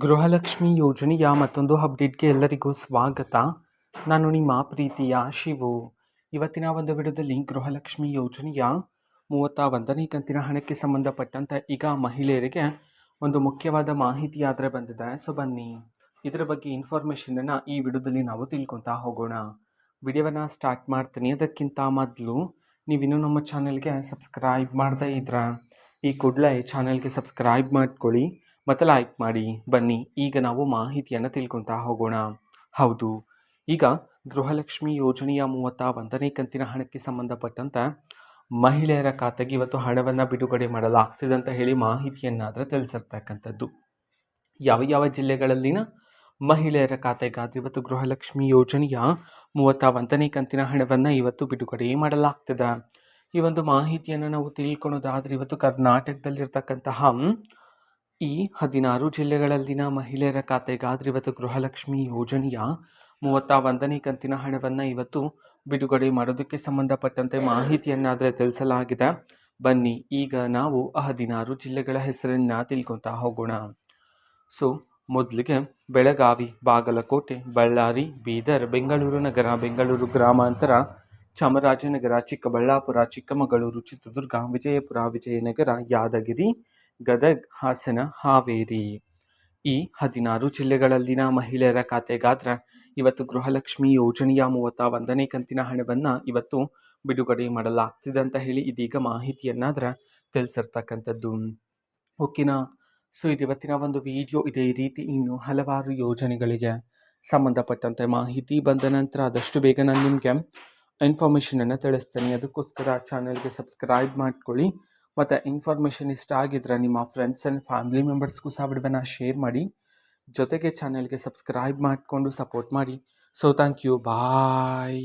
ಗೃಹಲಕ್ಷ್ಮಿ ಯೋಜನೆಯ ಮತ್ತೊಂದು ಅಪ್ಡೇಟ್ಗೆ ಎಲ್ಲರಿಗೂ ಸ್ವಾಗತ. ನಾನು ನಿಮ್ಮ ಪ್ರೀತಿಯ ಶಿವು. ಇವತ್ತಿನ ಒಂದು ವಿಡಿಯೋದಲ್ಲಿ ಗೃಹಲಕ್ಷ್ಮಿ ಯೋಜನೆಯ 31ನೇ ಕಂತಿನ ಹಣಕ್ಕೆ ಸಂಬಂಧಪಟ್ಟಂತೆ ಈಗ ಮಹಿಳೆಯರಿಗೆ ಒಂದು ಮುಖ್ಯವಾದ ಮಾಹಿತಿ ಆದರೆ ಬಂದಿದೆ. ಸೊ ಬನ್ನಿ ಇದರ ಬಗ್ಗೆ ಇನ್ಫಾರ್ಮೇಷನನ್ನು ಈ ವಿಡಿಯೋದಲ್ಲಿ ನಾವು ತಿಳ್ಕೊತಾ ಹೋಗೋಣ. ವಿಡಿಯೋವನ್ನು ಸ್ಟಾರ್ಟ್ ಮಾಡ್ತೀನಿ. ಅದಕ್ಕಿಂತ ಮೊದಲು ನೀವಿನ್ನೂ ನಮ್ಮ ಚಾನೆಲ್ಗೆ ಸಬ್ಸ್ಕ್ರೈಬ್ ಮಾಡದೇ ಇದ್ರೆ ಈ ಕೂಡಲೇ ಚಾನೆಲ್ಗೆ ಸಬ್ಸ್ಕ್ರೈಬ್ ಮಾಡ್ಕೊಳ್ಳಿ ಮತ್ತು ಲೈಕ್ ಮಾಡಿ. ಬನ್ನಿ ಈಗ ನಾವು ಮಾಹಿತಿಯನ್ನು ತಿಳ್ಕೊತಾ ಹೋಗೋಣ. ಹೌದು, ಈಗ ಗೃಹಲಕ್ಷ್ಮಿ ಯೋಜನೆಯ 31ನೇ ಕಂತಿನ ಹಣಕ್ಕೆ ಸಂಬಂಧಪಟ್ಟಂತೆ ಮಹಿಳೆಯರ ಖಾತೆಗೆ ಇವತ್ತು ಹಣವನ್ನು ಬಿಡುಗಡೆ ಮಾಡಲಾಗ್ತಿದೆ ಅಂತ ಹೇಳಿ ಮಾಹಿತಿಯನ್ನಾದರೆ ತಿಳಿಸಿರ್ತಕ್ಕಂಥದ್ದು. ಯಾವ ಯಾವ ಜಿಲ್ಲೆಗಳಲ್ಲಿನ ಮಹಿಳೆಯರ ಖಾತೆಗಾದರೆ ಇವತ್ತು ಗೃಹಲಕ್ಷ್ಮಿ ಯೋಜನೆಯ 31ನೇ ಕಂತಿನ ಹಣವನ್ನು ಇವತ್ತು ಬಿಡುಗಡೆ ಮಾಡಲಾಗ್ತದೆ. ಈ ಒಂದು ಮಾಹಿತಿಯನ್ನು ನಾವು ತಿಳ್ಕೊಳೋದಾದರೆ ಇವತ್ತು ಕರ್ನಾಟಕದಲ್ಲಿರ್ತಕ್ಕಂತಹ ಈ 16 ಜಿಲ್ಲೆಗಳಲ್ಲಿನ ಮಹಿಳೆಯರ ಖಾತೆಗಾದರೆ ಇವತ್ತು ಗೃಹಲಕ್ಷ್ಮಿ ಯೋಜನೆಯ 31ನೇ ಕಂತಿನ ಹಣವನ್ನು ಇವತ್ತು ಬಿಡುಗಡೆ ಮಾಡೋದಕ್ಕೆ ಸಂಬಂಧಪಟ್ಟಂತೆ ಮಾಹಿತಿಯನ್ನಾದರೆ ತಿಳಿಸಲಾಗಿದೆ. ಬನ್ನಿ ಈಗ ನಾವು 16 ಜಿಲ್ಲೆಗಳ ಹೆಸರನ್ನು ತಿಳ್ಕೊತಾ ಹೋಗೋಣ. ಸೊ ಮೊದಲಿಗೆ ಬೆಳಗಾವಿ, ಬಾಗಲಕೋಟೆ, ಬಳ್ಳಾರಿ, ಬೀದರ್, ಬೆಂಗಳೂರು ನಗರ, ಬೆಂಗಳೂರು ಗ್ರಾಮಾಂತರ, ಚಾಮರಾಜನಗರ, ಚಿಕ್ಕಬಳ್ಳಾಪುರ, ಚಿಕ್ಕಮಗಳೂರು, ಚಿತ್ರದುರ್ಗ, ವಿಜಯಪುರ, ವಿಜಯನಗರ, ಯಾದಗಿರಿ, ಗದಗ್, ಹಾಸನ, ಹಾವೇರಿ. ಈ 16 ಜಿಲ್ಲೆಗಳಲ್ಲಿನ ಮಹಿಳೆಯರ ಖಾತೆಗಾದರೆ ಇವತ್ತು ಗೃಹಲಕ್ಷ್ಮಿ ಯೋಜನೆಯ 31ನೇ ಕಂತಿನ ಹಣವನ್ನು ಇವತ್ತು ಬಿಡುಗಡೆ ಮಾಡಲಾಗ್ತಿದೆ ಅಂತ ಹೇಳಿ ಇದೀಗ ಮಾಹಿತಿಯನ್ನಾದರೆ ತಿಳಿಸಿರ್ತಕ್ಕಂಥದ್ದು. ಓಕೆನಾ? ಸೊ ಇದು ಇವತ್ತಿನ ಒಂದು ವಿಡಿಯೋ. ಇದೇ ರೀತಿ ಇನ್ನು ಹಲವಾರು ಯೋಜನೆಗಳಿಗೆ ಸಂಬಂಧಪಟ್ಟಂತೆ ಮಾಹಿತಿ ಬಂದ ನಂತರ ಆದಷ್ಟು ಬೇಗ ನಾನು ನಿಮಗೆ ಇನ್ಫಾರ್ಮೇಷನನ್ನು ತಿಳಿಸ್ತೇನೆ. ಅದಕ್ಕೋಸ್ಕರ ಚಾನಲ್ಗೆ ಸಬ್ಸ್ಕ್ರೈಬ್ ಮಾಡ್ಕೊಳ್ಳಿ ಮತ್ತು ಇನ್ಫಾರ್ಮೇಷನ್ ಇಷ್ಟ ಆಗಿದ್ರೆ ನಿಮ್ಮ ಫ್ರೆಂಡ್ಸ್ ಆ್ಯಂಡ್ ಫ್ಯಾಮಿಲಿ ಮೆಂಬರ್ಸ್ಗೂ ಸಹ ವಿಡಿಯೋನ ಶೇರ್ ಮಾಡಿ. ಜೊತೆಗೆ ಚಾನಲ್ಗೆ ಸಬ್ಸ್ಕ್ರೈಬ್ ಮಾಡಿಕೊಂಡು ಸಪೋರ್ಟ್ ಮಾಡಿ. So thank you, bye.